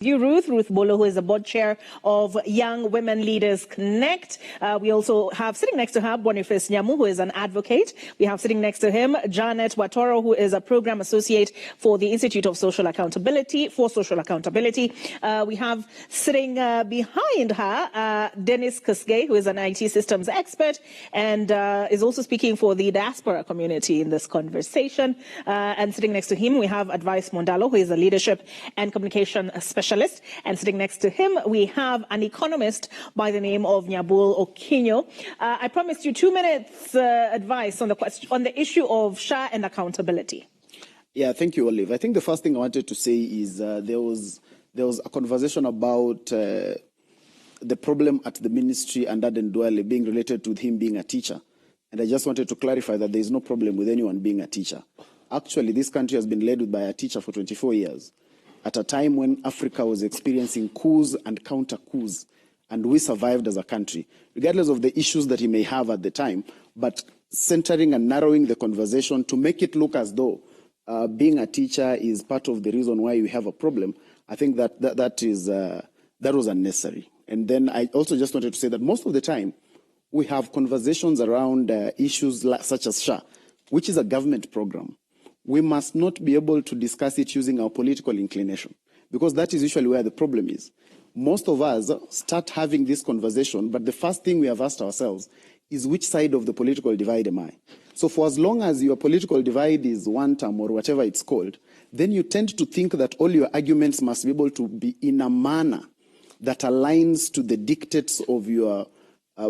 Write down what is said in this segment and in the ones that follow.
Ruth Bolo, who is the board chair of Young Women Leaders Connect. We also have sitting next to her Boniface Nyamu, who is an advocate. We have sitting next to him Janet Watoro, who is a program associate for the Institute of Social Accountability, we have sitting behind her Dennis Kusgey, who is an IT systems expert and is also speaking for the diaspora community in this conversation. And sitting next to him, we have Advice Mondalo, who is a leadership and communication specialist. And sitting next to him, we have an economist by the name of Nyabul Okinyo. I promised you 2 minutes advice on the issue of SHA and accountability. Yeah, thank you, Olive. I think the first thing I wanted to say is there was a conversation about the problem at the ministry and Aden Duale being related to him being a teacher. And I just wanted to clarify that there is no problem with anyone being a teacher. Actually, this country has been led by a teacher for 24 years. At a time when Africa was experiencing coups and counter-coups, and we survived as a country, regardless of the issues that he may have at the time, but centering and narrowing the conversation to make it look as though being a teacher is part of the reason why we have a problem. I think that was unnecessary. And then I also just wanted to say that most of the time, we have conversations around issues such as SHA, which is a government program. We must not be able to discuss it using our political inclination, because that is usually where the problem is. Most of us start having this conversation, but the first thing we have asked ourselves is which side of the political divide am I? So for as long as your political divide is one term or whatever it's called, then you tend to think that all your arguments must be able to be in a manner that aligns to the dictates of your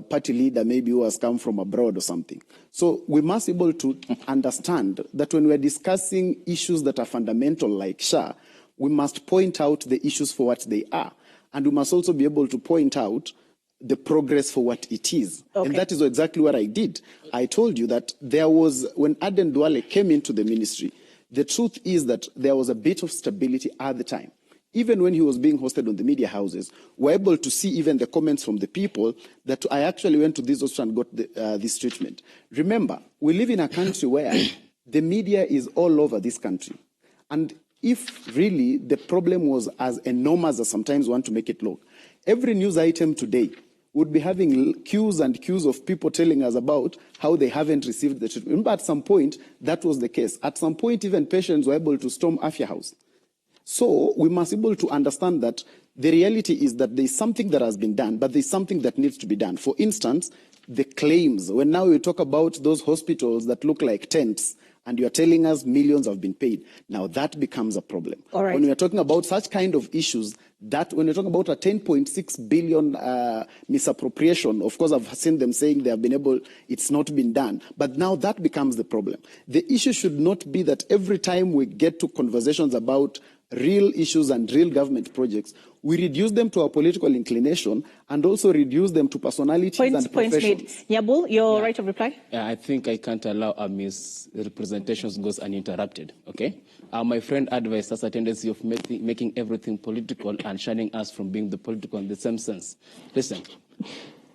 party leader, maybe who has come from abroad or something. So we must be able to understand that when we're discussing issues that are fundamental like SHA, we must point out the issues for what they are. And we must also be able to point out the progress for what it is. Okay. And that is exactly what I did. I told you that there was, when Aden Duale came into the ministry, the truth is that there was a bit of stability at the time. Even when he was being hosted on the media houses, we're able to see even the comments from the people that I actually went to this hospital and got this treatment. Remember, we live in a country where the media is all over this country. And if really the problem was as enormous as sometimes we want to make it look, every news item today would be having queues and queues of people telling us about how they haven't received the treatment. Remember, at some point, that was the case. At some point, even patients were able to storm Afya House. So we must be able to understand that the reality is that there is something that has been done, but there is something that needs to be done. For instance, the claims. When now we talk about those hospitals that look like tents, and you're telling us millions have been paid, now that becomes a problem. All right. When we are talking about such kind of issues, that when you're talking about a 10.6 billion misappropriation, of course, I've seen them saying they have been able, it's not been done. But now that becomes the problem. The issue should not be that every time we get to conversations about real issues and real government projects, we reduce them to our political inclination and also reduce them to personalities and professions. Nyabul, your right of reply? Yeah, I think I can't allow a misrepresentation goes uninterrupted, okay? My friend Advice has a tendency of making everything political and shining us from being the political in the same sense. Listen,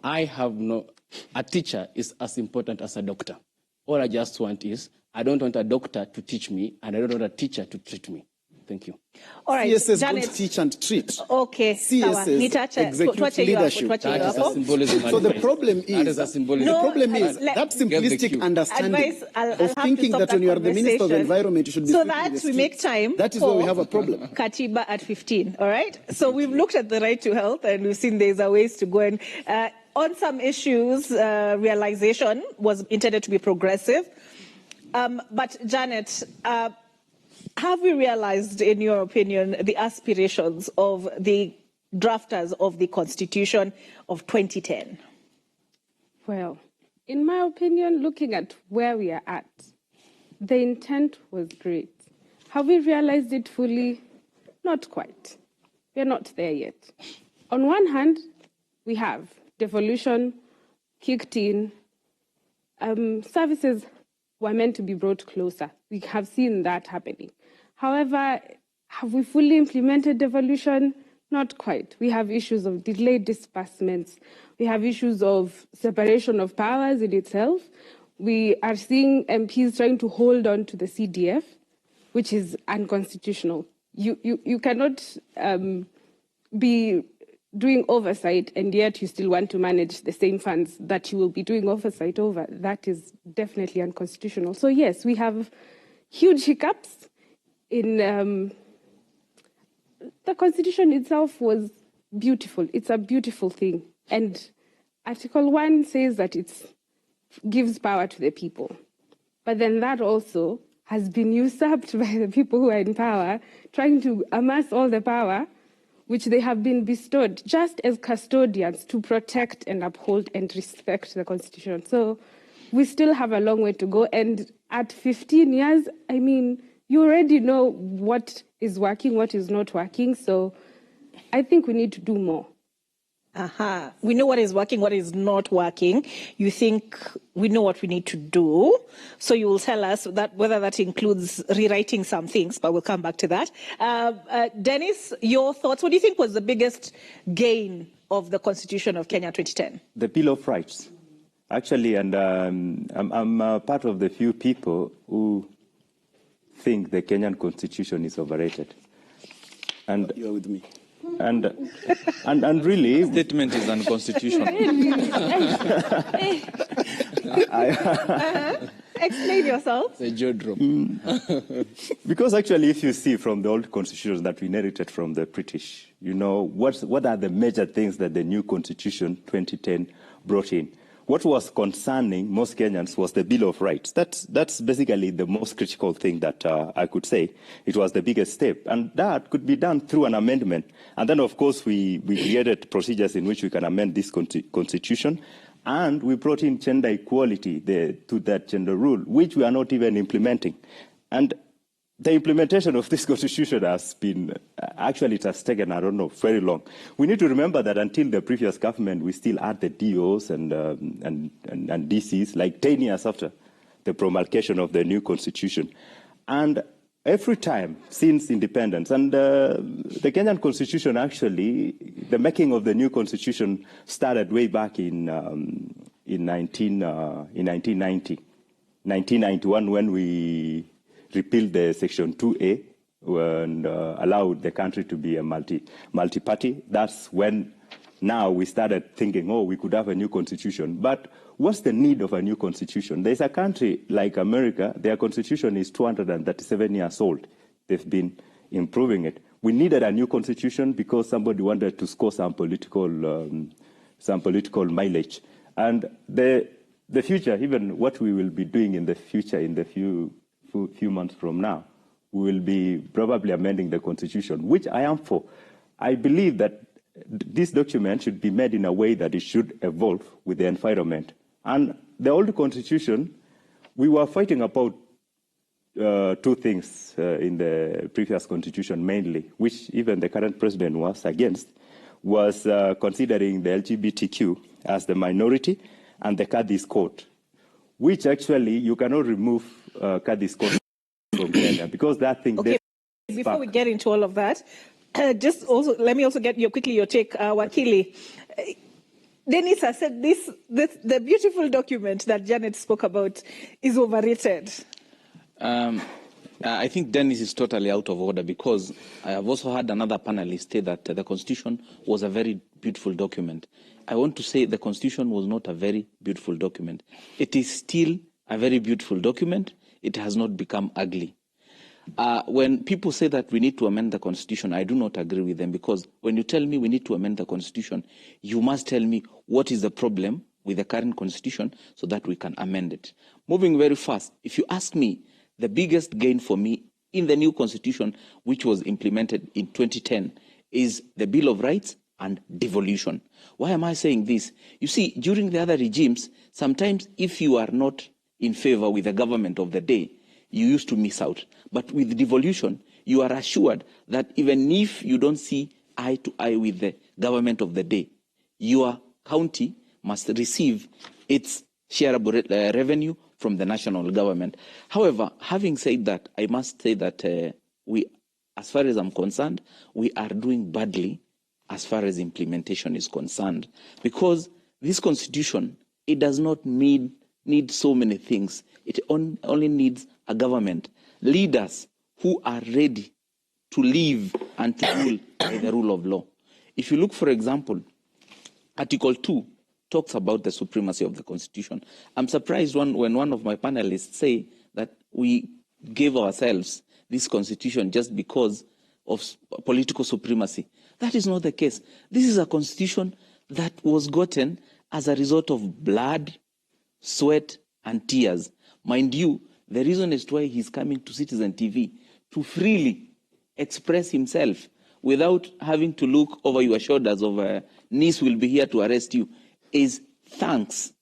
a teacher is as important as a doctor. All I just want is, I don't want a doctor to teach me, and I don't want a teacher to treat me. Thank you. All right, CSS Janet. Don't teach and treat. Okay, CSS execute leadership. That is a symbolism. So the problem is, that is a symbolism. The problem is that simplistic understanding of thinking that when you are the Minister of Environment, you should be so that we make time. That is where we have a problem. Katiba at 15, all right? So we've looked at the right to health and we've seen there's a ways to go. And on some issues, realization was intended to be progressive. But Janet, have we realized, in your opinion, the aspirations of the drafters of the Constitution of 2010? Well, in my opinion, looking at where we are at, the intent was great. Have we realized it fully? Not quite. We're not there yet. On one hand, we have devolution kicked in. Services were meant to be brought closer. We have seen that happening. However, have we fully implemented devolution? Not quite. We have issues of delayed disbursements. We have issues of separation of powers in itself. We are seeing MPs trying to hold on to the CDF, which is unconstitutional. You cannot be doing oversight and yet you still want to manage the same funds that you will be doing oversight over. That is definitely unconstitutional. So yes, we have huge hiccups in the Constitution itself was beautiful. It's a beautiful thing. And Article 1 says that it gives power to the people. But then that also has been usurped by the people who are in power, trying to amass all the power which they have been bestowed just as custodians to protect and uphold and respect the Constitution. So we still have a long way to go. And at 15 years, I mean, you already know what is working, what is not working. So I think we need to do more. We know what is working, what is not working. You think we know what we need to do. So you will tell us that whether that includes rewriting some things, but we'll come back to that. Dennis, your thoughts. What do you think was the biggest gain of the Constitution of Kenya 2010? The Bill of Rights. Actually, and I'm part of the few people who think the Kenyan Constitution is overrated. And you're with me. And really, the statement is unconstitutional. Explain yourself. The jaw drop. Because actually, if you see from the old constitutions that we inherited from the British, you know, what are the major things that the new Constitution 2010 brought in? What was concerning most Kenyans was the Bill of Rights. That's basically the most critical thing that I could say. It was the biggest step. And that could be done through an amendment. And then, of course, we created procedures in which we can amend this constitution. And we brought in gender equality to that gender rule, which we are not even implementing. And the implementation of this constitution has been, actually it has taken, I don't know, very long. We need to remember that until the previous government, we still had the DOs and DCs, like 10 years after the promulgation of the new constitution. And every time since independence, and the Kenyan constitution actually, the making of the new constitution started way back in 1991 when we repealed the Section 2A and allowed the country to be a multi-party. That's when now we started thinking, oh, we could have a new constitution. But what's the need of a new constitution? There's a country like America, their constitution is 237 years old. They've been improving it. We needed a new constitution because somebody wanted to score some political mileage. And the future, even what we will be doing in the future, in the few months from now, we will be probably amending the constitution, which I am for. I believe that this document should be made in a way that it should evolve with the environment. And the old constitution, we were fighting about two things in the previous constitution mainly, which even the current president was against, was considering the LGBTQ as the minority and the Kadis Court, which actually you cannot remove Kadis Court from Kenya because that thing. Okay, before we get into all of that, just also let me also get your take, Wakili. Dennis has said the beautiful document that Janet spoke about is overrated. I think Dennis is totally out of order because I have also had another panelist say that the Constitution was a very beautiful document. I want to say the Constitution was not a very beautiful document. It is still a very beautiful document. It has not become ugly. When people say that we need to amend the Constitution, I do not agree with them because when you tell me we need to amend the Constitution, you must tell me what is the problem with the current Constitution so that we can amend it. Moving very fast, if you ask me, the biggest gain for me in the new Constitution, which was implemented in 2010, is the Bill of Rights and devolution. Why am I saying this? You see, during the other regimes, sometimes if you are not in favor with the government of the day, you used to miss out. But with devolution, you are assured that even if you don't see eye to eye with the government of the day, your county must receive its shareable revenue from the national government. However, having said that, I must say that we, as far as I'm concerned, we are doing badly as far as implementation is concerned. Because this constitution, it does not need so many things. It only needs a government, leaders who are ready to live and to rule by the rule of law. If you look, for example, Article 2 talks about the supremacy of the Constitution. I'm surprised when one of my panelists say that we gave ourselves this Constitution just because of political supremacy. That is not the case. This is a Constitution that was gotten as a result of blood, sweat, and tears. Mind you, the reason as to why he's coming to Citizen TV to freely express himself without having to look over your shoulders of niece will be here to arrest you is thanks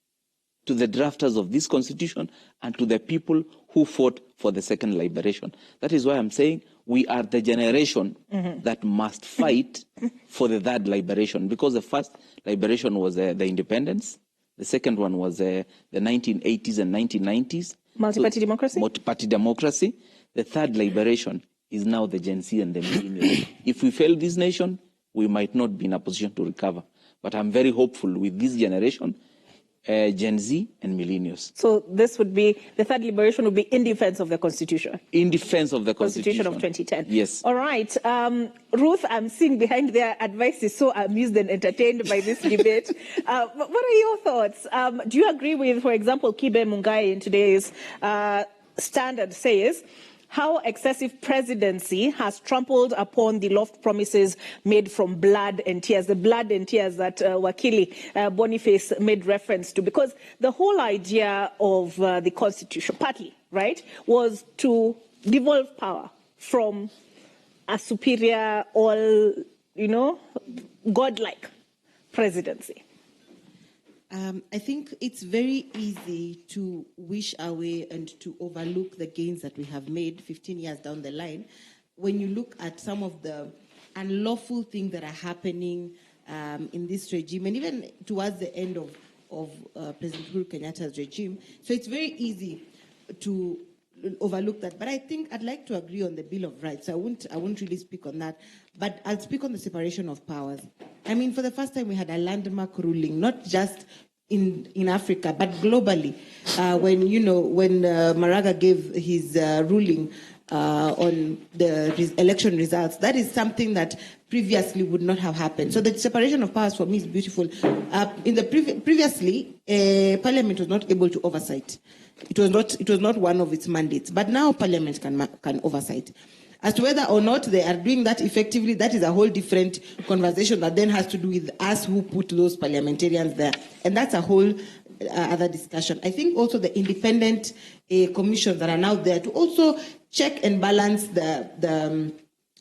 to the drafters of this Constitution and to the people who fought for the second liberation. That is why I'm saying we are the generation that must fight for the third liberation, because the first liberation was the independence. The second one was the 1980s and 1990s. Multi-party democracy? Multi-party democracy. The third liberation is now the Gen Z and the millennials. If we fail this nation, we might not be in a position to recover. But I'm very hopeful with this generation, Gen Z and millennials. So this would be, the third liberation would be in defense of the Constitution? In defense of the Constitution. Of 2010. Yes. All right. Ruth, I'm seeing behind their advice is so amused and entertained by this debate. What are your thoughts? Do you agree with, for example, Kibe Mungai in today's Standard says, how excessive presidency has trampled upon the loft promises made from blood and tears, the blood and tears that Wakili Boniface made reference to, because the whole idea of the Constitution, partly, right, was to devolve power from a superior, all, godlike presidency. I think it's very easy to wish away and to overlook the gains that we have made 15 years down the line when you look at some of the unlawful things that are happening in this regime, and even towards the end of President Uhuru Kenyatta's regime. So it's very easy to overlook that. But I think I'd like to agree on the Bill of Rights. I won't really speak on that, but I'll speak on the separation of powers. I mean, for the first time, we had a landmark ruling, not just in Africa, but globally. When Maraga gave his ruling on the election results, that is something that previously would not have happened. So the separation of powers for me is beautiful. Previously, Parliament was not able to oversight. It was not one of its mandates, but now Parliament can oversight. As to whether or not they are doing that effectively, that is a whole different conversation that then has to do with us who put those parliamentarians there. And that's a whole other discussion. I think also the independent commissions that are now there to also check and balance the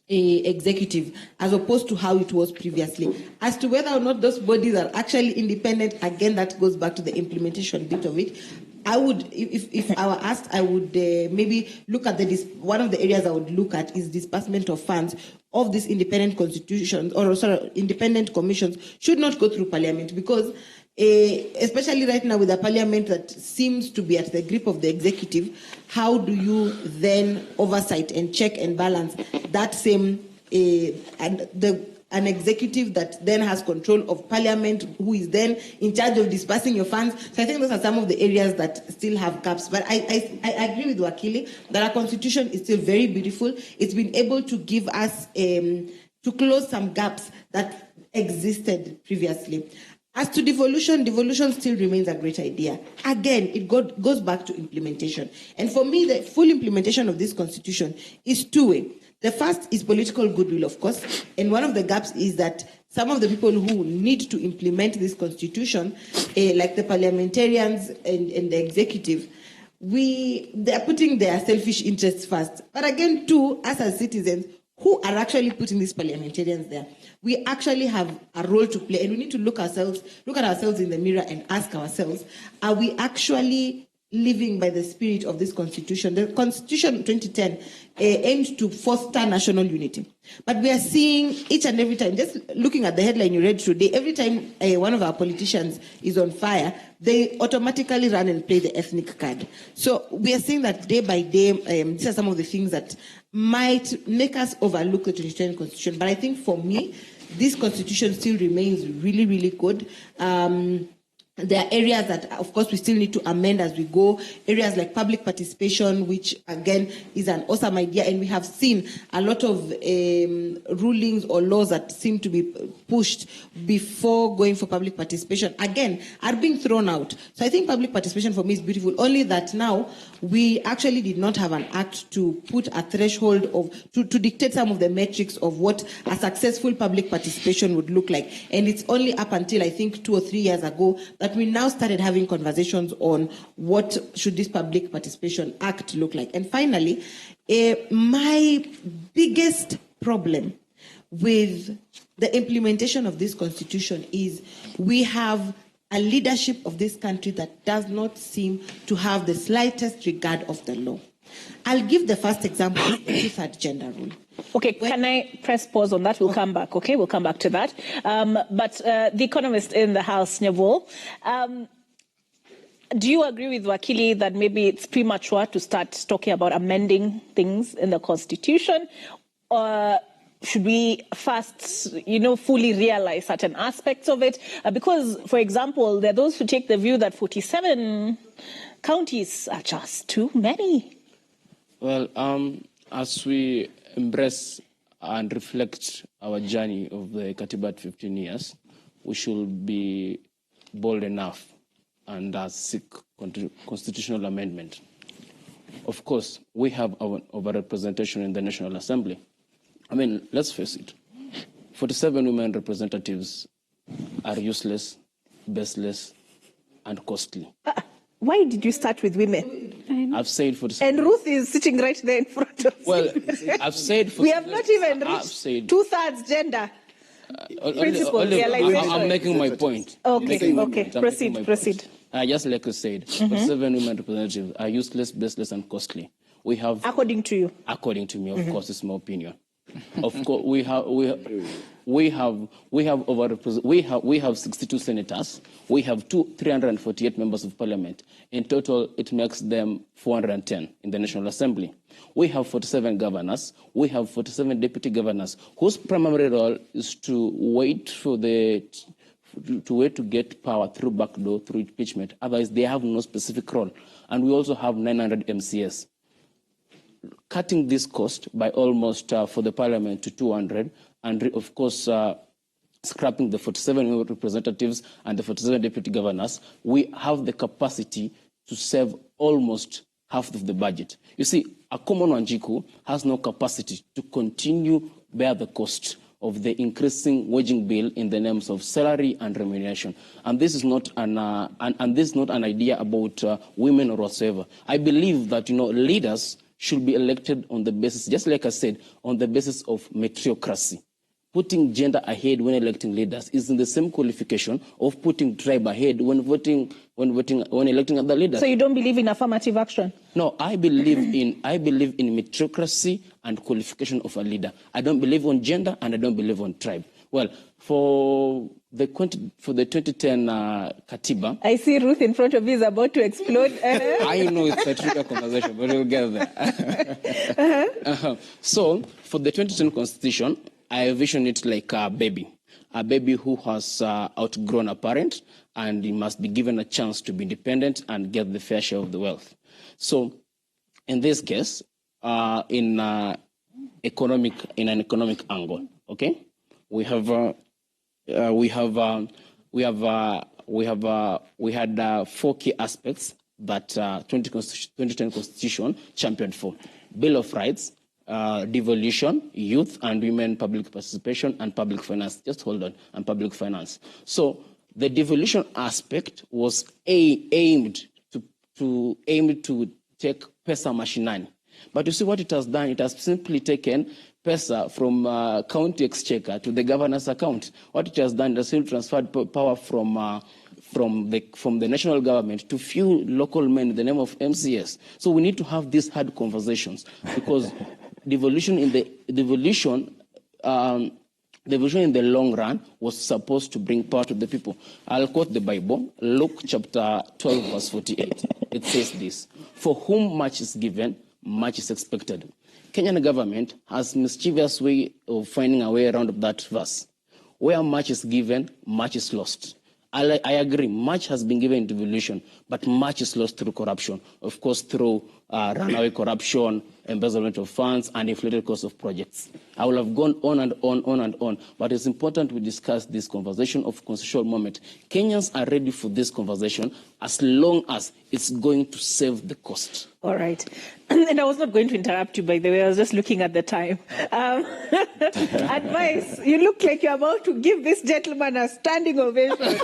executive as opposed to how it was previously. As to whether or not those bodies are actually independent, again, that goes back to the implementation bit of it. I would, if I were asked, I would maybe look at one of the areas I would look at is disbursement of funds of these independent constitutions, independent commissions should not go through Parliament, because especially right now with a Parliament that seems to be at the grip of the executive, how do you then oversight and check and balance that same an executive that then has control of Parliament, who is then in charge of dispersing your funds? So I think those are some of the areas that still have gaps. But I agree with Wakili that our Constitution is still very beautiful. It's been able to give us, to close some gaps that existed previously. As to devolution still remains a great idea. Again, it goes back to implementation. And for me, the full implementation of this Constitution is two-way. The first is political goodwill, of course, and one of the gaps is that some of the people who need to implement this Constitution, like the parliamentarians and the executive, they are putting their selfish interests first. But again, too, us as citizens, who are actually putting these parliamentarians there, we actually have a role to play, and we need to look at ourselves in the mirror and ask ourselves, are we actually living by the spirit of this Constitution? The Constitution 2010 aimed to foster national unity. But we are seeing each and every time, just looking at the headline you read today, every time one of our politicians is on fire, they automatically run and play the ethnic card. So we are seeing that day by day, these are some of the things that might make us overlook the 2010 Constitution. But I think for me, this Constitution still remains really, really good. There are areas that, of course, we still need to amend as we go. Areas like public participation, which, again, is an awesome idea. And we have seen a lot of rulings or laws that seem to be pushed before going for public participation, again, are being thrown out. So I think public participation for me is beautiful, only that now we actually did not have an act to put a threshold to dictate some of the metrics of what a successful public participation would look like. And it's only up until, I think, 2 or 3 years ago that we now started having conversations on what should this public participation act look like. And finally, my biggest problem with the implementation of this constitution is we have a leadership of this country that does not seem to have the slightest regard of the law. I'll give the first example of the two-third gender rule. Okay, can I press pause on that? We'll come back, okay? We'll come back to that. But the economist in the House, Nyavol, do you agree with Wakili that maybe it's premature to start talking about amending things in the Constitution? Or should we first, fully realize certain aspects of it? Because, for example, there are those who take the view that 47 counties are just too many. Well, as we embrace and reflect our journey of the Katiba at 15 years, we should be bold enough and seek constitutional amendment. Of course, we have our overrepresentation in the National Assembly. I mean, let's face it, 47 women representatives are useless, baseless, and costly. Why did you start with women? I've said 47. And Ruth is sitting right there in front of Well, I've said 47. We have not even reached two-thirds gender. I'm making my point. Okay. Proceed. Just like you said, 47 women representatives are useless, baseless, and costly. We have, according to you. According to me, of course, it's my opinion. Of course, we have 62 senators. We have 348 members of parliament. In total, it makes them 410 in the National Assembly. We have 47 governors. We have 47 deputy governors, whose primary role is to wait for to get power through backdoor, through impeachment. Otherwise, they have no specific role. And we also have 900 MCS. Cutting this cost by almost for the parliament to 200, and of course, scrapping the 47 representatives and the 47 deputy governors, we have the capacity to save almost half of the budget. You see, a common Wanjiku has no capacity to continue bear the cost of the increasing waging bill in the names of salary and remuneration. And this is not an idea about women or whatsoever. I believe that leaders should be elected on the basis, just like I said, on the basis of meritocracy. Putting gender ahead when electing leaders is in the same qualification of putting tribe ahead when electing other leaders. So you don't believe in affirmative action? No, I believe in meritocracy and qualification of a leader. I don't believe on gender and I don't believe on tribe. Well, for the 2010 Katiba, I see Ruth in front of you is about to explode. I know it's a tricky conversation, but we'll get there. So, for the 2010 Constitution, I envision it like a baby who has outgrown a parent, and he must be given a chance to be independent and get the fair share of the wealth. So, in this case, in an economic angle, okay, we had 4 key aspects that 2010 Constitution championed for: Bill of Rights, devolution, youth and women public participation, and public finance. Just hold on, and public finance. So the devolution aspect was aimed to take pesa mashinani. But you see what it has done? It has simply taken pesa from county exchequer to the governor's account. What it has done, it has simply transferred power from the national government to few local men in the name of MCS. So we need to have these hard conversations, because devolution in the long run was supposed to bring power to the people. I'll quote the Bible, Luke chapter 12, verse 48. It says this: "For whom much is given, much is expected." Kenyan government has mischievous way of finding a way around that verse. Where much is given, much is lost. I agree, much has been given in devolution, but much is lost through corruption. Of course, through runaway corruption, embezzlement of funds, and inflated cost of projects. I will have gone on and on, but it's important we discuss this conversation of constitutional moment. Kenyans are ready for this conversation as long as it's going to save the cost. All right. And I was not going to interrupt you, by the way. I was just looking at the time. Advice. You look like you're about to give this gentleman a standing ovation.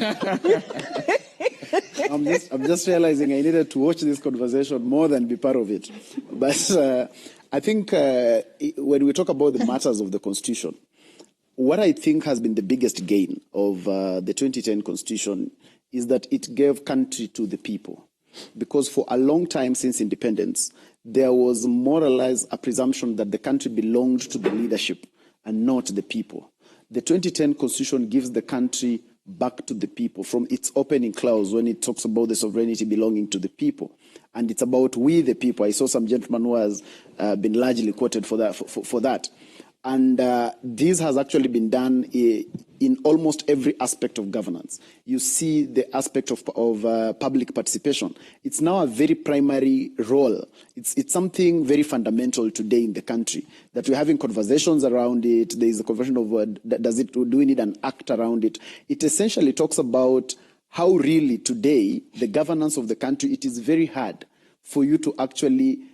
I'm just realizing I needed to watch this conversation more than be part of it. But I think when we talk about the matters of the Constitution, what I think has been the biggest gain of the 2010 Constitution is that it gave country to the people. Because for a long time since independence, there was more or less a presumption that the country belonged to the leadership and not the people. The 2010 Constitution gives the country back to the people from its opening clause when it talks about the sovereignty belonging to the people. And it's about we, the people. I saw some gentleman who has been largely quoted for that. And this has actually been done in almost every aspect of governance. You see the aspect of public participation. It's now a very primary role. It's something very fundamental today in the country, that we're having conversations around it. There is a conversation of do we need an act around it? It essentially talks about how really today the governance of the country, it is very hard for you to actually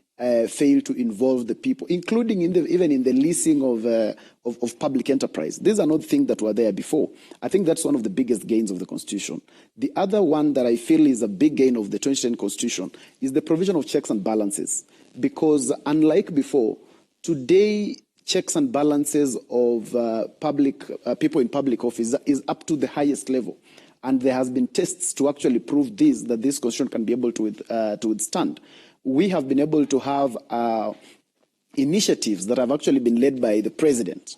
fail to involve the people, including even in the leasing of public enterprise. These are not things that were there before. I think that's one of the biggest gains of the Constitution. The other one that I feel is a big gain of the 2010 Constitution is the provision of checks and balances. Because unlike before, today checks and balances of people in public office is up to the highest level. And there has been tests to actually prove that this Constitution can be able to withstand. We have been able to have initiatives that have actually been led by the president,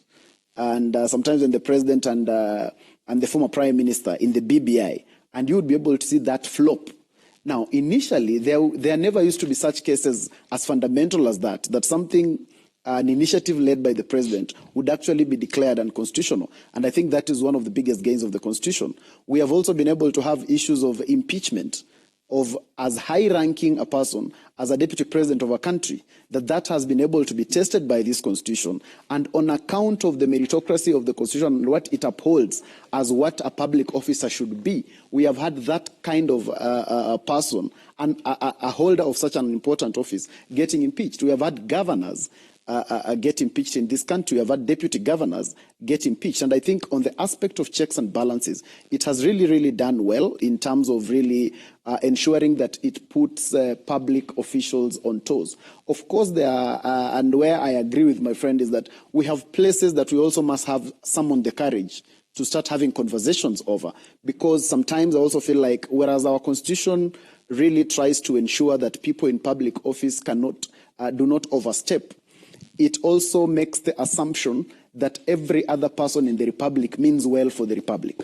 and sometimes when the president and the former prime minister in the BBI, and you would be able to see that flop. Now, initially, there never used to be such cases as fundamental as that an initiative led by the president would actually be declared unconstitutional. And I think that is one of the biggest gains of the Constitution. We have also been able to have issues of impeachment of as high-ranking a person as a deputy president of a country, that has been able to be tested by this Constitution. And on account of the meritocracy of the Constitution and what it upholds as what a public officer should be, we have had that kind of a person and a holder of such an important office getting impeached. We have had governors get impeached in this country. We have had deputy governors get impeached. And I think on the aspect of checks and balances, it has really, really done well in terms of really ensuring that it puts public officials on toes. Of course, there are, and where I agree with my friend is that we have places that we also must have summon the courage to start having conversations over. Because sometimes I also feel like, whereas our Constitution really tries to ensure that people in public office do not overstep, it also makes the assumption that every other person in the Republic means well for the Republic.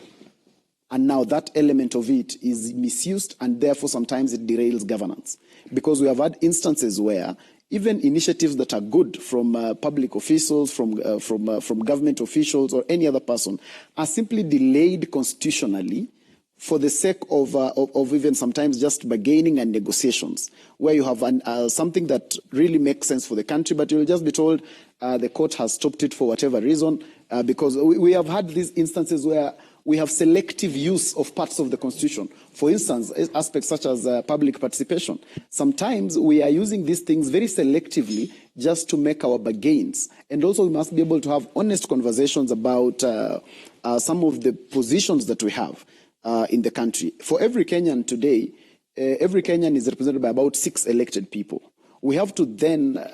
And now that element of it is misused, and therefore sometimes it derails governance. Because we have had instances where even initiatives that are good from public officials, from government officials or any other person are simply delayed constitutionally for the sake of even sometimes just bargaining and negotiations, where you have something that really makes sense for the country, but you'll just be told the court has stopped it for whatever reason, because we have had these instances where we have selective use of parts of the Constitution. For instance, aspects such as public participation. Sometimes we are using these things very selectively just to make our bargains. And also we must be able to have honest conversations about some of the positions that we have in the country. For every Kenyan today, every Kenyan is represented by about 6 elected people. We have to then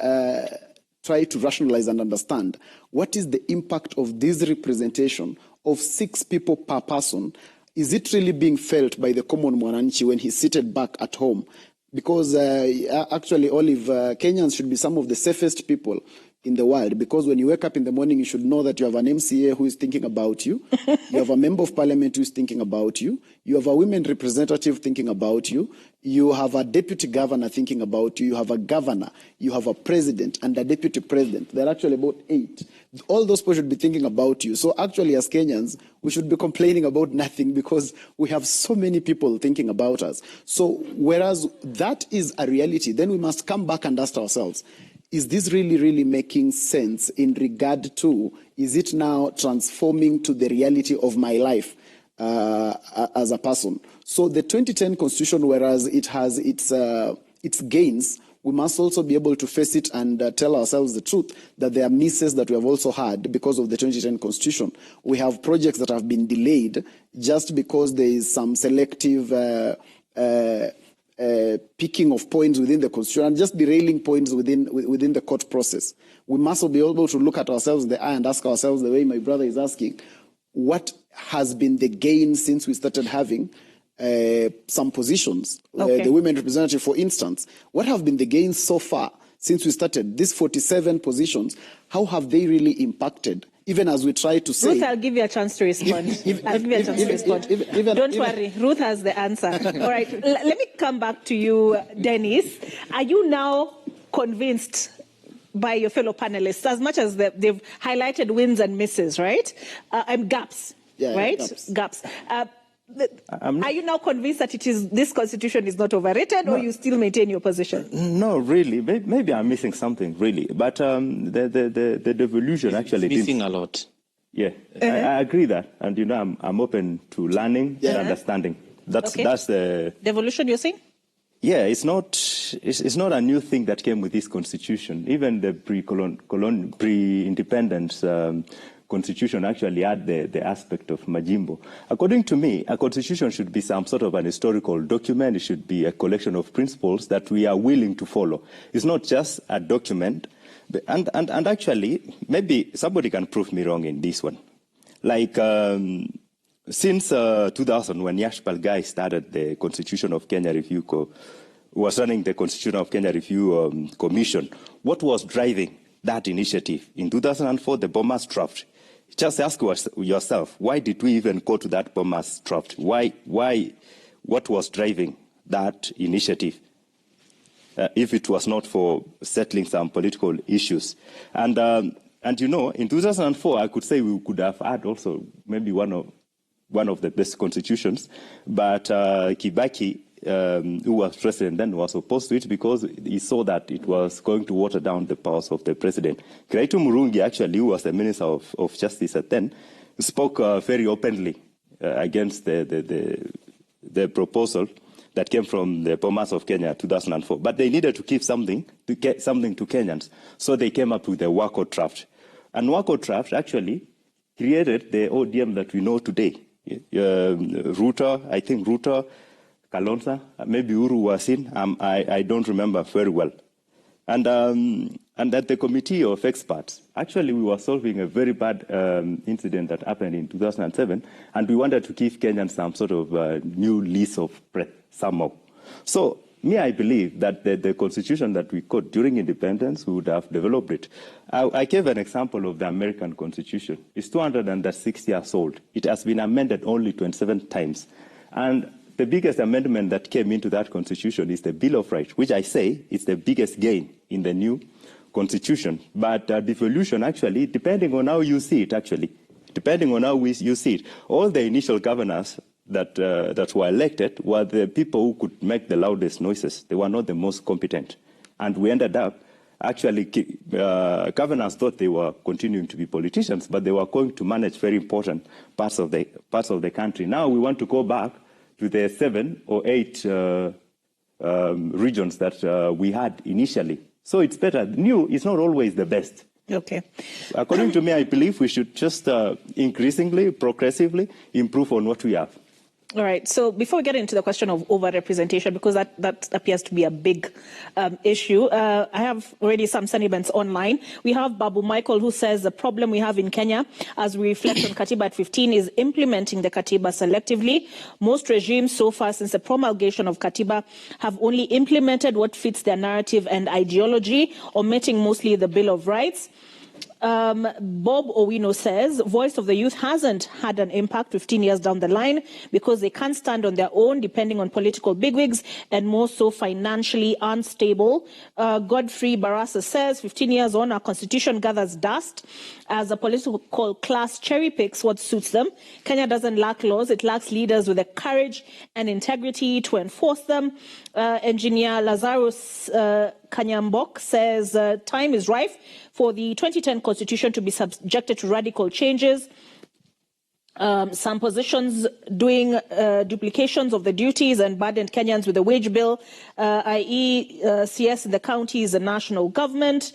try to rationalize and understand what is the impact of this representation of 6 people per person. Is it really being felt by the common mwananchi when he's seated back at home? Because actually, Olive, Kenyans should be some of the safest people in the world, because when you wake up in the morning, you should know that you have an MCA who is thinking about you, you have a member of parliament who is thinking about you, you have a women representative thinking about you, you have a deputy governor thinking about you, you have a governor, you have a president and a deputy president. There are actually about 8. All those people should be thinking about you. So actually, as Kenyans, we should be complaining about nothing because we have so many people thinking about us. So whereas that is a reality, then we must come back and ask ourselves, is this really making sense in regard to, is it now transforming to the reality of my life as a person? So the 2010 Constitution, whereas it has its gains, we must also be able to face it and tell ourselves the truth that there are misses that we have also had because of the 2010 Constitution. We have projects that have been delayed just because there is some selective picking of points within the Constitution and just derailing points within the court process. We must be able to look at ourselves in the eye and ask ourselves the way my brother is asking, what has been the gain since we started having some positions? Okay. The women representative, for instance, what have been the gains so far since we started? These 47 positions, how have they really impacted? Even as we try to say... Ruth, I'll give you a chance to respond. I'll give you a chance to respond. Don't worry, Ruth has the answer. All right, let me come back to you, Dennis. Are you now convinced by your fellow panelists, as much as they've highlighted wins and misses, right? And gaps, right? Gaps. Are you now convinced that this constitution is not overrated, or you still maintain your position? No, really. Maybe I'm missing something, really. But the devolution actually missing a lot. Yeah, I agree that, and I'm open to learning and understanding. That's the devolution you're saying. Yeah, it's not a new thing that came with this constitution. Even the pre-independence constitution actually had the aspect of Majimbo. According to me, a constitution should be some sort of an historical document. It should be a collection of principles that we are willing to follow. It's not just a document. And actually, maybe somebody can prove me wrong in this one. Like, since 2000, when Yashpal Gai started the Constitution of Kenya Review, was running the Constitution of Kenya Review Commission, what was driving that initiative? In 2004, the Bomas draft. Just ask yourself, why did we even go to that Bomas draft? What was driving that initiative? If it was not for settling some political issues. And in 2004, I could say we could have had also maybe one of the best constitutions, but Kibaki, who was president then, was opposed to it because he saw that it was going to water down the powers of the president. Kiraitu Murungi, actually, who was the Minister of Justice at then, spoke very openly against the proposal that came from the Bomas of Kenya 2004. But they needed to give something to Kenyans. So they came up with the Wako draft. And Wako draft actually created the ODM that we know today. Ruto, Kalonzo, maybe Uru was in. I don't remember very well. And at the committee of experts, actually we were solving a very bad incident that happened in 2007, and we wanted to give Kenyans some sort of new lease of breath somehow. So I believe that the constitution that we got during independence, we would have developed it. I gave an example of the American Constitution. It's 206 years old. It has been amended only 27 times. And the biggest amendment that came into that constitution is the Bill of Rights, which I say is the biggest gain in the new constitution. But devolution, actually, depending on how you see it, all the initial governors that were elected were the people who could make the loudest noises. They were not the most competent. And we ended up, actually, governors thought they were continuing to be politicians, but they were going to manage very important parts of the country. Now we want to go back to the 7 or 8 regions that we had initially. So it's better. New is not always the best. Okay. According to me, I believe we should just increasingly, progressively improve on what we have. All right. So before we get into the question of overrepresentation, because that appears to be a big issue, I have already some sentiments online. We have Babu Michael, who says the problem we have in Kenya, as we reflect on Katiba at 15, is implementing the Katiba selectively. Most regimes so far since the promulgation of Katiba have only implemented what fits their narrative and ideology, omitting mostly the Bill of Rights. Bob Owino says, Voice of the Youth hasn't had an impact 15 years down the line because they can't stand on their own, depending on political bigwigs and more so financially unstable. Godfrey Barasa says, 15 years on, our constitution gathers dust as a political class cherry picks what suits them. Kenya doesn't lack laws, it lacks leaders with the courage and integrity to enforce them. Engineer Lazarus Kanyambok says, time is ripe for the 2010 constitution to be subjected to radical changes. Some positions doing duplications of the duties and burdened Kenyans with the wage bill, i.e. CS in the counties and national government.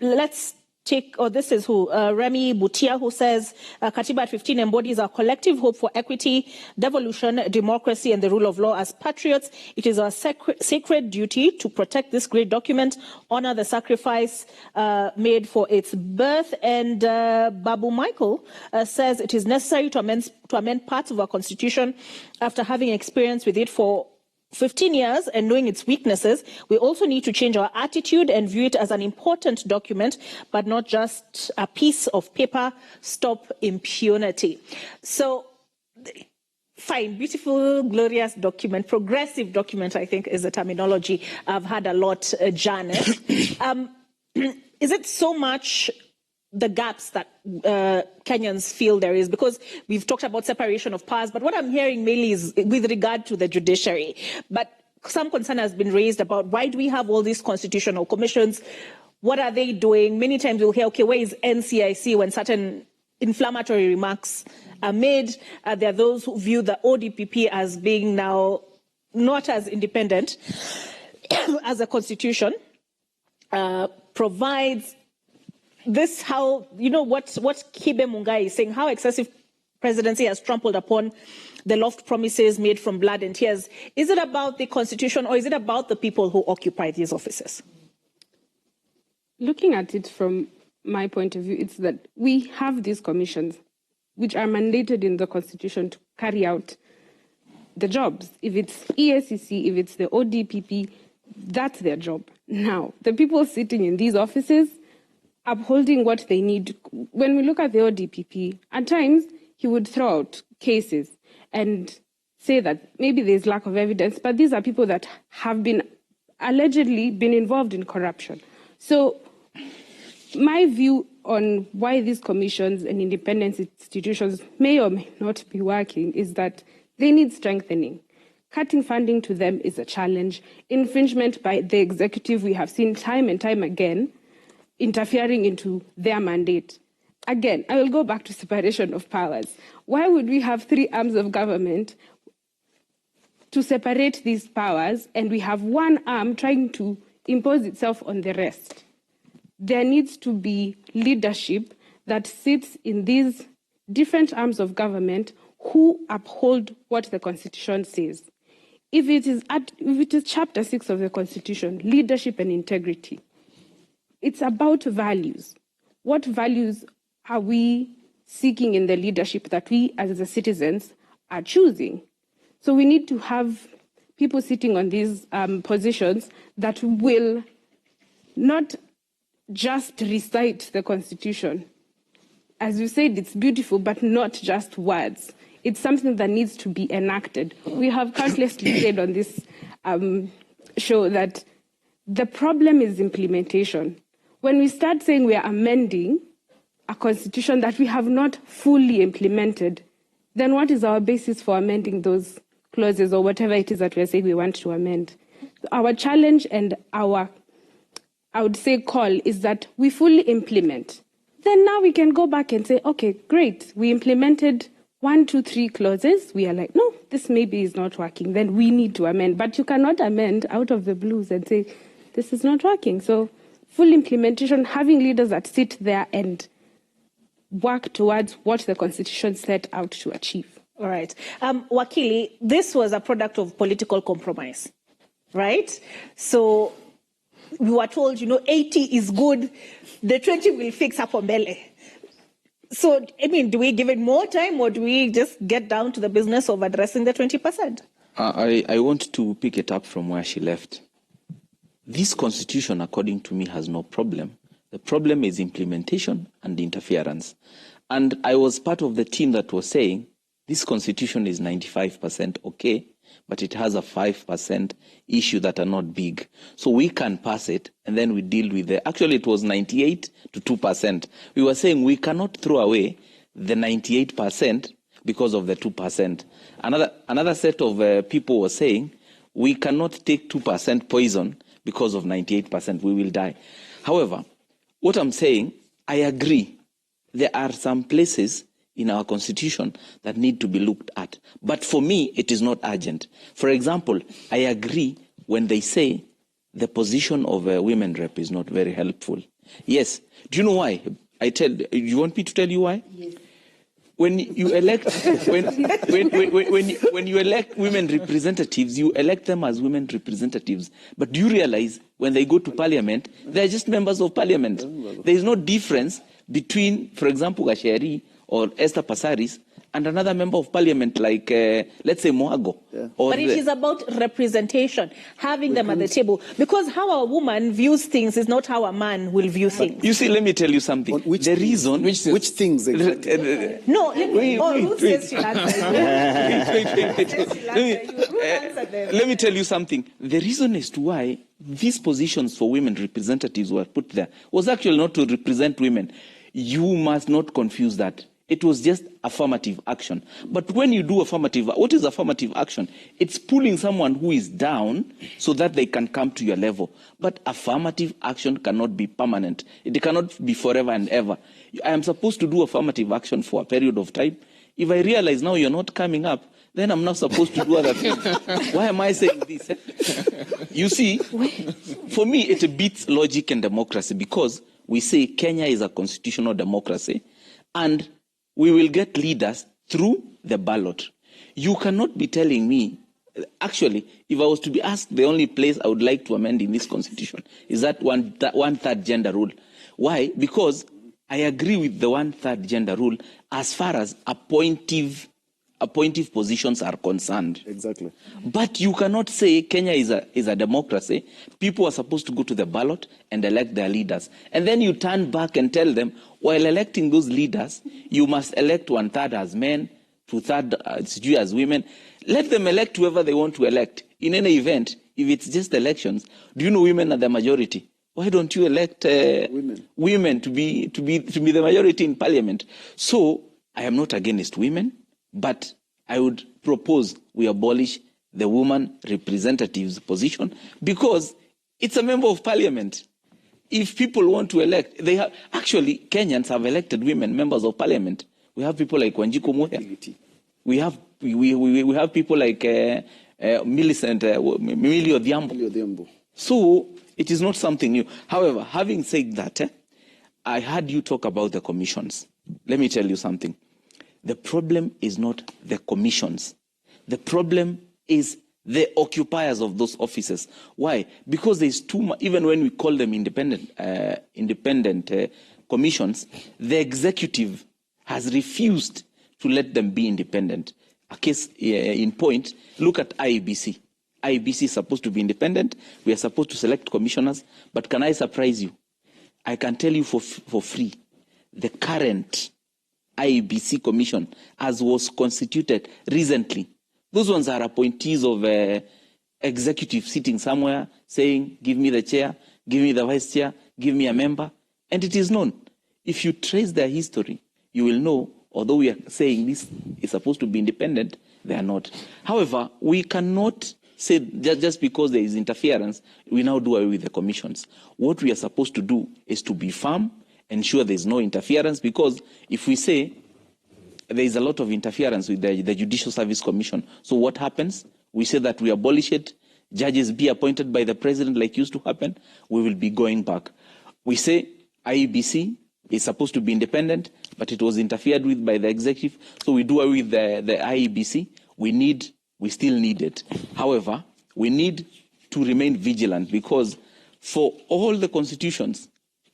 Let's take, this is who, Remy Butia, who says, Katiba at 15 embodies our collective hope for equity, devolution, democracy, and the rule of law. As patriots, it is our sacred duty to protect this great document, honor the sacrifice made for its birth. And Babu Michael says it is necessary to amend parts of our constitution after having experience with it for 15 years and knowing its weaknesses. We also need to change our attitude and view it as an important document, but not just a piece of paper. Stop impunity. So, fine, beautiful, glorious document, progressive document, I think is the terminology I've had a lot, Janet. Is it so much the gaps that Kenyans feel there is? Because we've talked about separation of powers, but what I'm hearing mainly is with regard to the judiciary. But some concern has been raised about why do we have all these constitutional commissions? What are they doing? Many times we'll hear, okay, where is NCIC when certain inflammatory remarks are made? There are those who view the ODPP as being now not as independent as the constitution provides. This how, you know, what Kibe Mungai is saying, how excessive presidency has trampled upon the loft promises made from blood and tears. Is it about the constitution or is it about the people who occupy these offices? Looking at it from my point of view, it's that we have these commissions which are mandated in the constitution to carry out the jobs. If it's EACC, if it's the ODPP, that's their job. Now, the people sitting in these offices upholding what they need. When we look at the ODPP, at times he would throw out cases and say that maybe there's lack of evidence, but these are people that have been allegedly been involved in corruption. So my view on why these commissions and independent institutions may or may not be working is that they need strengthening. Cutting funding to them is a challenge. Infringement by the executive, we have seen time and time again, interfering into their mandate. Again, I will go back to separation of powers. Why would we have three arms of government to separate these powers and we have one arm trying to impose itself on the rest? There needs to be leadership that sits in these different arms of government who uphold what the Constitution says. If it is Chapter 6 of the Constitution, leadership and integrity, it's about values. What values are we seeking in the leadership that we as the citizens are choosing? So we need to have people sitting on these positions that will not just recite the Constitution. As you said, it's beautiful, but not just words. It's something that needs to be enacted. We have countlessly said on this show that the problem is implementation. When we start saying we are amending a constitution that we have not fully implemented, then what is our basis for amending those clauses or whatever it is that we are saying we want to amend? Our challenge and our, I would say, call is that we fully implement. Then now we can go back and say, okay, great, we implemented 1, 2, 3 clauses. We are like, no, this maybe is not working. Then we need to amend. But you cannot amend out of the blues and say, this is not working. So full implementation, having leaders that sit there and work towards what the Constitution set out to achieve. All right. Wakili, this was a product of political compromise, right? So we were told, 80 is good, the 20 will fix up on Mbele. So, do we give it more time or do we just get down to the business of addressing the 20%? I want to pick it up from where she left. This constitution, according to me, has no problem. The problem is implementation and interference. And I was part of the team that was saying, this constitution is 95% okay, but it has a 5% issue that are not big. So we can pass it, and then we deal with actually it was 98 to 2%. We were saying we cannot throw away the 98% because of the 2%. Another set of people were saying, we cannot take 2% poison because of 98%, we will die. However, what I'm saying, I agree. There are some places in our constitution that need to be looked at. But for me, it is not urgent. For example, I agree when they say the position of a women rep is not very helpful. Yes. Do you know why? You want me to tell you why? Yes. When you elect when you elect women representatives, you elect them as women representatives. But do you realize when they go to parliament, they're just members of parliament? There is no difference between, for example, Gasheri or Esther Passaris and another member of parliament like, let's say, Moago. Yeah. But it is about representation, having them at the table. Because how a woman views things is not how a man will view things. You see, let me tell you something. Which things exactly? No, let me tell you something. The reason as to why these positions for women representatives were put there was actually not to represent women. You must not confuse that. It was just affirmative action. But when you do what is affirmative action? It's pulling someone who is down so that they can come to your level. But affirmative action cannot be permanent. It cannot be forever and ever. I am supposed to do affirmative action for a period of time. If I realize now you're not coming up, then I'm not supposed to do other things. Why am I saying this? You see, for me, it beats logic and democracy because we say Kenya is a constitutional democracy and we will get leaders through the ballot. You cannot be telling me, actually, if I was to be asked, the only place I would like to amend in this constitution is that one-third gender rule. Why? Because I agree with the one-third gender rule as far as appointive positions are concerned. Exactly. But you cannot say Kenya is a democracy. People are supposed to go to the ballot and elect their leaders. And then you turn back and tell them, while electing those leaders, you must elect 1/3 as men, 2/3 as women. Let them elect whoever they want to elect. In any event, if it's just elections, do you know women are the majority? Why don't you elect women to be the majority in parliament? So I am not against women. But I would propose we abolish the woman representative's position because it's a member of parliament. If people want to elect, actually Kenyans have elected women members of parliament. We have people like Wanjiku Muhia. We have people like Millicent Emilio Odhiambo. So it is not something new. However, having said that, I heard you talk about the commissions. Let me tell you something. The problem is not the commissions. The problem is the occupiers of those offices. Why? Because there's too much, even when we call them independent commissions, the executive has refused to let them be independent. A case in point, look at IEBC. IEBC is supposed to be independent. We are supposed to select commissioners. But can I surprise you? I can tell you for free, the current IEBC commission, as was constituted recently. Those ones are appointees of executive sitting somewhere saying, give me the chair, give me the vice chair, give me a member. And it is known. If you trace their history, you will know, although we are saying this is supposed to be independent, they are not. However, we cannot say just because there is interference, we now do away with the commissions. What we are supposed to do is to be firm, ensure there is no interference, because if we say there is a lot of interference with the Judicial Service Commission, so what happens? We say that we abolish it, judges be appointed by the president like used to happen, we will be going back. We say IEBC, It's supposed to be independent, but it was interfered with by the executive. So we do away with the IEBC. We still need it. However, we need to remain vigilant, because for all the constitutions,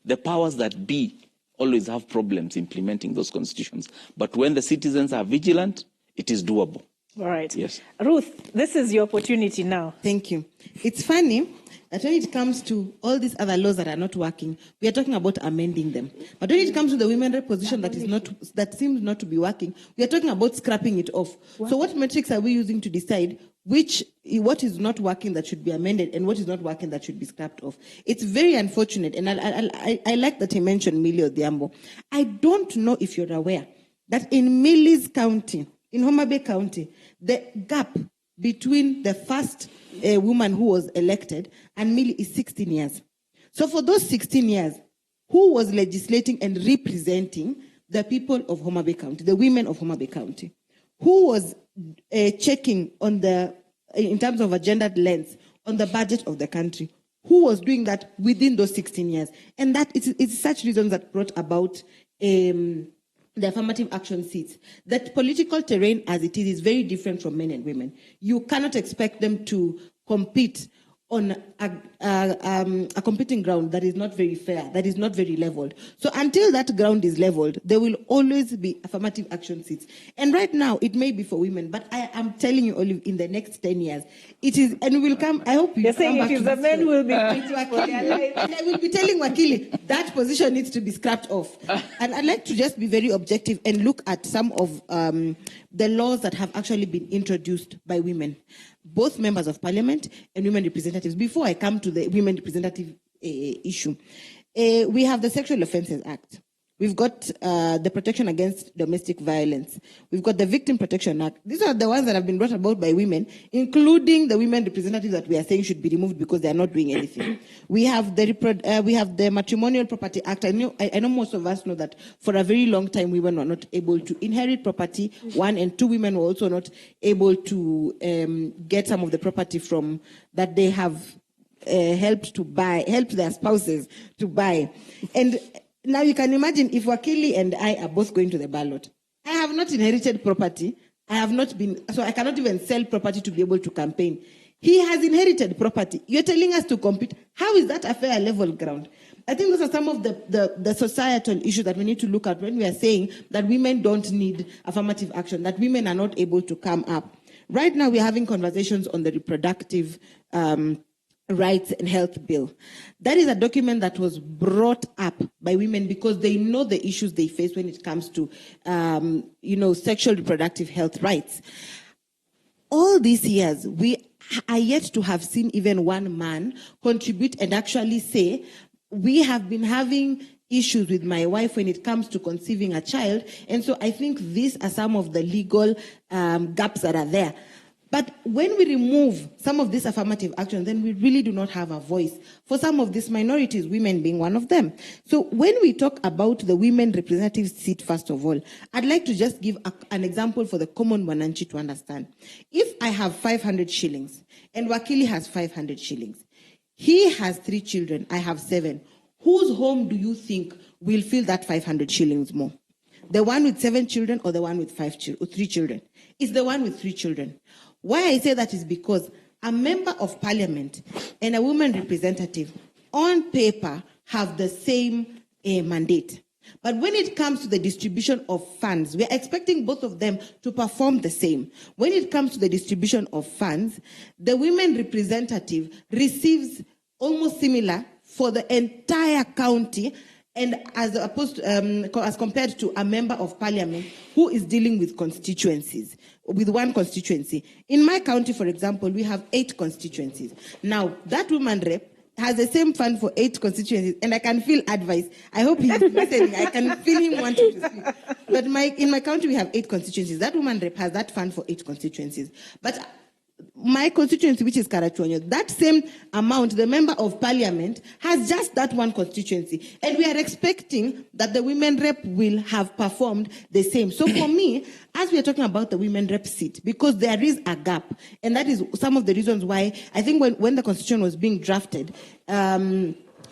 the powers that be always have problems implementing those constitutions. But when the citizens are vigilant, it is doable. All right. Yes. Ruth, this is your opportunity now. Thank you. It's funny that when it comes to all these other laws that are not working, we are talking about amending them. But when it comes to the women rep position that seems not to be working, we are talking about scrapping it off. Wow. So what metrics are we using to decide what is not working that should be amended and what is not working that should be scrapped off? It's very unfortunate, and I like that he mentioned Millie Odhiambo. I don't know if you're aware that in Millie's county, in Homa Bay County, the gap between the first woman who was elected and Millie is 16 years. So for those 16 years, who was legislating and representing the people of Homa Bay County, the women of Homa Bay County? Who was checking on in terms of a gendered lens, on the budget of the country? Who was doing that within those 16 years? And that it's such reasons that brought about the affirmative action seats. That political terrain as it is very different from men and women. You cannot expect them to compete on a competing ground that is not very fair, that is not very leveled. So until that ground is leveled, there will always be affirmative action seats. And right now, it may be for women, but I am telling you, Olive, in the next 10 years, it is, and will come, I hope you You're saying it is the men who will be and I will be telling Wakili, that position needs to be scrapped off. And I'd like to just be very objective and look at some of the laws that have actually been introduced by women, both members of parliament and women representatives. Before I come to the women representative issue, we have the Sexual Offences Act. We've got the Protection Against Domestic Violence. We've got the Victim Protection Act. These are the ones that have been brought about by women, including the women representatives that we are saying should be removed because they are not doing anything. We have the Matrimonial Property Act. I know most of us know that for a very long time women were not able to inherit property. One, and two, women were also not able to get some of the property from that they have helped their spouses to buy. And now you can imagine if Wakili and I are both going to the ballot. I have not inherited property. So I cannot even sell property to be able to campaign. He has inherited property. You're telling us to compete. How is that a fair level ground? I think those are some of the societal issues that we need to look at when we are saying that women don't need affirmative action, that women are not able to come up. Right now we're having conversations on the reproductive Rights and Health Bill. That is a document that was brought up by women because they know the issues they face when it comes to, sexual reproductive health rights. All these years, we are yet to have seen even one man contribute and actually say, we have been having issues with my wife when it comes to conceiving a child. And so I think these are some of the legal gaps that are there. But when we remove some of this affirmative action, then we really do not have a voice for some of these minorities, women being one of them. So when we talk about the women representative seat, first of all, I'd like to just give an example for the common Wananchi to understand. If I have 500 shillings and Wakili has 500 shillings, he has 3 children, I have 7. Whose home do you think will feel that 500 shillings more? The one with 7 children or the one with 3 children? It's the one with 3 children. Why I say that is because a member of parliament and a woman representative on paper have the same mandate. But when it comes to the distribution of funds, we're expecting both of them to perform the same. When it comes to the distribution of funds, the women representative receives almost similar for the entire county, and as compared to a member of parliament who is dealing with constituencies, with one constituency. In my county, for example, we have 8 constituencies. Now, that woman rep has the same fund for 8 constituencies, and I can feel advice. I hope he's listening. I can feel him wanting to speak. But in my county, we have 8 constituencies. That woman rep has that fund for 8 constituencies. But my constituency, which is Karachuonyo, that same amount, the member of parliament has just that one constituency. And we are expecting that the women rep will have performed the same. So for me, as we are talking about the women rep seat, because there is a gap, and that is some of the reasons why I think when the constitution was being drafted,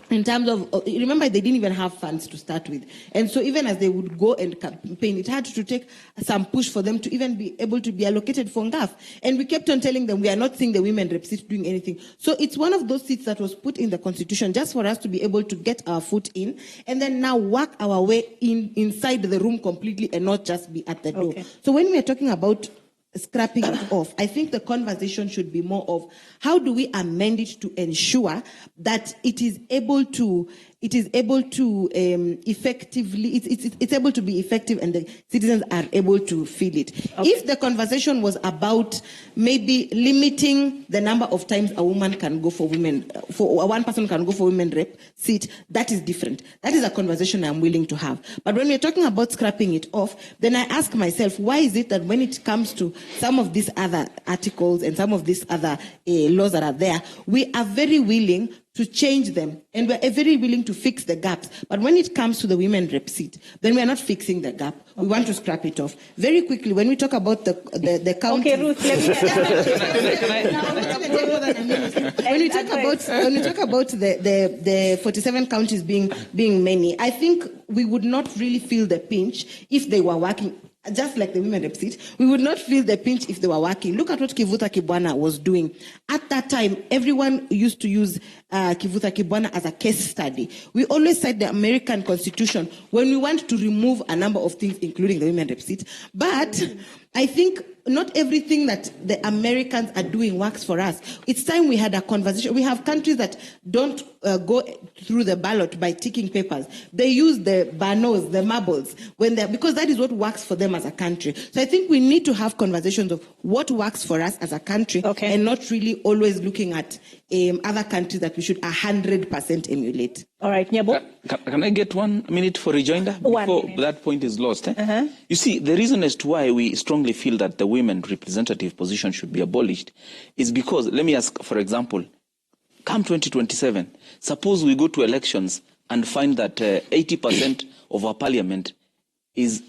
in terms of, remember, they didn't even have funds to start with. And so even as they would go and campaign, it had to take some push for them to even be able to be allocated for NGAF. And we kept on telling them, we are not seeing the women rep seat doing anything. So it's one of those seats that was put in the constitution just for us to be able to get our foot in and then now work our way inside the room completely and not just be at the door. Okay. So when we are talking about scrapping it off, I think the conversation should be more of how do we amend it to ensure that it is able to effectively, it's able to be effective and the citizens are able to feel it. Okay. If the conversation was about maybe limiting the number of times a woman can go for women, for one person can go for women rep seat, that is different. That is a conversation I'm willing to have. But when we're talking about scrapping it off, then I ask myself, why is it that when it comes to some of these other articles and some of these other laws that are there, we are very willing to change them, and we're very willing to fix the gaps. But when it comes to the women rep seat, then we are not fixing the gap. Okay. We want to scrap it off. Very quickly, when we talk about the county... Okay, Ruth, let me... When we talk about the 47 counties being many, I think we would not really feel the pinch if they were working. Just like the women rep seat, we would not feel the pinch if they were working. Look at what Kivutha Kibwana was doing. At that time, everyone used to use Kivutha Kibwana as a case study. We always cite the American Constitution when we want to remove a number of things, including the women rep seat. But I think not everything that the Americans are doing works for us. It's time we had a conversation. We have countries that don't go through the ballot by ticking papers. They use the banos, the marbles, because that is what works for them as a country. So I think we need to have conversations of what works for us as a country, okay, and not really always looking at other countries that we should 100% emulate. All right, Nyabo. Can I get 1 minute for rejoinder before that point is lost? You see, the reason as to why we strongly feel that the women representative position should be abolished is because, let me ask, for example, come 2027, suppose we go to elections and find that 80% of our parliament is